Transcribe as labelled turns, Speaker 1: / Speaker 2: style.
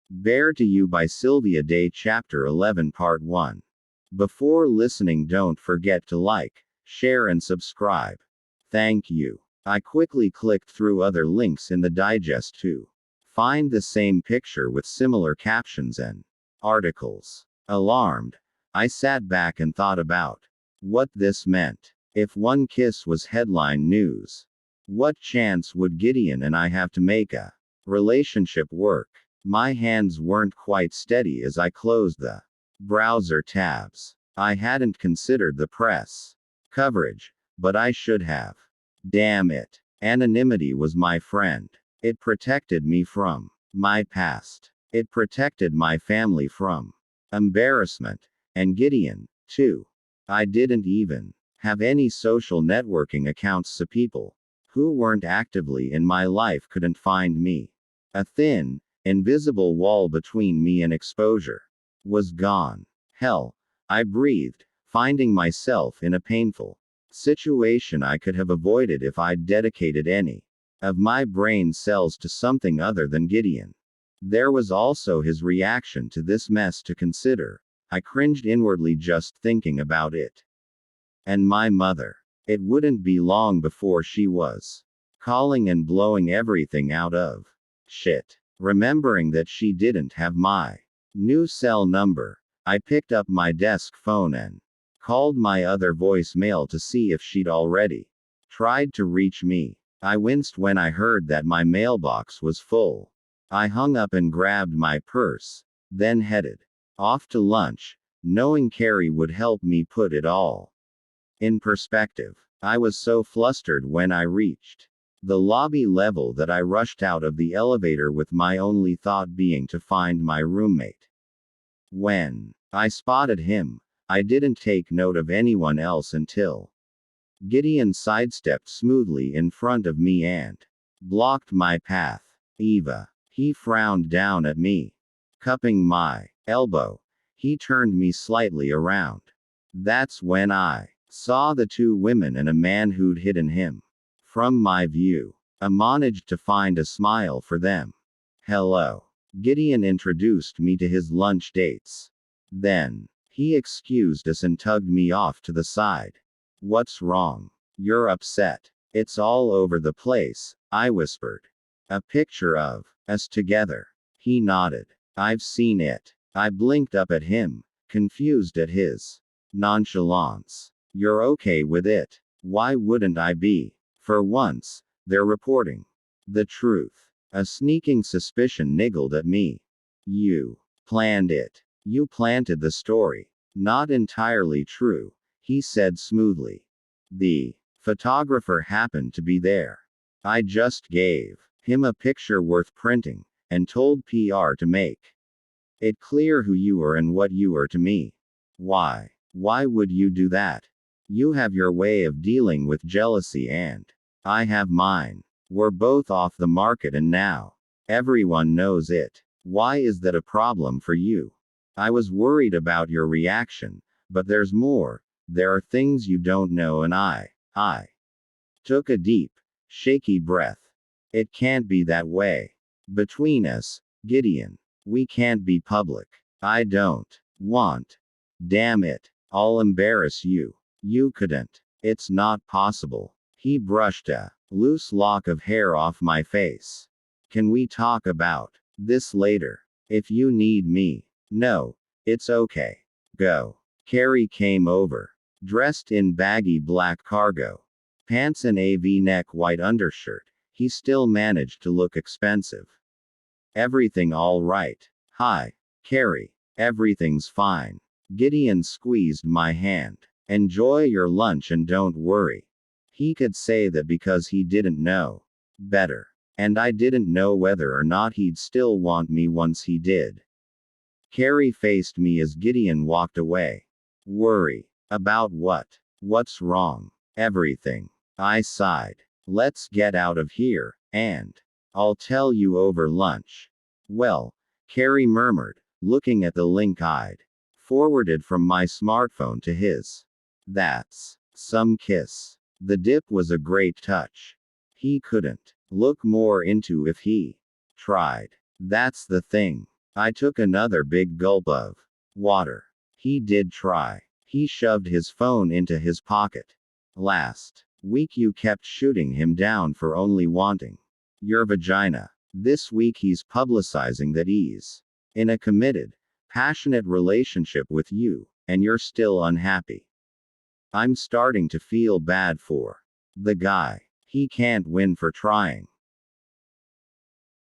Speaker 1: Bare to You by Sylvia Day Chapter 11 Part 1. Before listening, don't forget to like, share and subscribe. Thank you. I quickly clicked through other links in the digest to find the same picture with similar captions and articles. Alarmed, I sat back and thought about what this meant. If one kiss was headline news, what chance would Gideon and I have to make a relationship work? My hands weren't quite steady as I closed the browser tabs. I hadn't considered the press coverage, but I should have. Damn it. Anonymity was my friend. It protected me from my past. It protected my family from embarrassment. And Gideon, too. I didn't even have any social networking accounts, so people who weren't actively in my life couldn't find me. A thin, invisible wall between me and exposure was gone. Hell, I breathed, finding myself in a painful situation I could have avoided if I'd dedicated any of my brain cells to something other than Gideon. There was also his reaction to this mess to consider. I cringed inwardly just thinking about it. And my mother. It wouldn't be long before she was calling and blowing everything out of shit. Remembering that she didn't have my new cell number, I picked up my desk phone and called my other voicemail to see if she'd already tried to reach me. I winced when I heard that my mailbox was full. I hung up and grabbed my purse, then headed off to lunch, knowing Carrie would help me put it all in perspective. I was so flustered when I reached the lobby level that I rushed out of the elevator with my only thought being to find my roommate. When I spotted him, I didn't take note of anyone else until Gideon sidestepped smoothly in front of me and blocked my path. Eva. He frowned down at me. Cupping my elbow, he turned me slightly around. That's when I saw the two women and a man who'd hidden him from my view. I managed to find a smile for them. Hello. Gideon introduced me to his lunch dates. Then he excused us and tugged me off to the side. What's wrong? You're upset. It's all over the place, I whispered. A picture of us together. He nodded. I've seen it. I blinked up at him, confused at his nonchalance. You're okay with it? Why wouldn't I be? For once, they're reporting the truth. A sneaking suspicion niggled at me. You planned it. You planted the story. Not entirely true, he said smoothly. The photographer happened to be there. I just gave him a picture worth printing, and told PR to make it clear who you were and what you were to me. Why? Why would you do that? You have your way of dealing with jealousy and I have mine. We're both off the market and now everyone knows it. Why is that a problem for you? I was worried about your reaction, but there's more. There are things you don't know and I took a deep, shaky breath. It can't be that way. Between us, Gideon, we can't be public. I don't want. Damn it. I'll embarrass you. You couldn't. It's not possible. He brushed a loose lock of hair off my face. Can we talk about this later? If you need me. No. It's okay. Go. Carrie came over. Dressed in baggy black cargo pants and a V-neck white undershirt, he still managed to look expensive. Everything all right? Hi, Carrie. Everything's fine. Gideon squeezed my hand. Enjoy your lunch and don't worry. He could say that because he didn't know better. And I didn't know whether or not he'd still want me once he did. Carrie faced me as Gideon walked away. Worry. About what? What's wrong? Everything. I sighed. Let's get out of here, and I'll tell you over lunch. Well, Carrie murmured, looking at the link I'd forwarded from my smartphone to his. That's some kiss. The dip was a great touch. He couldn't look more into if he tried. That's the thing. I took another big gulp of water. He did try. He shoved his phone into his pocket. Last week you kept shooting him down for only wanting your vagina. This week he's publicizing that he's in a committed, passionate relationship with you, and you're still unhappy. I'm starting to feel bad for the guy. He can't win for trying.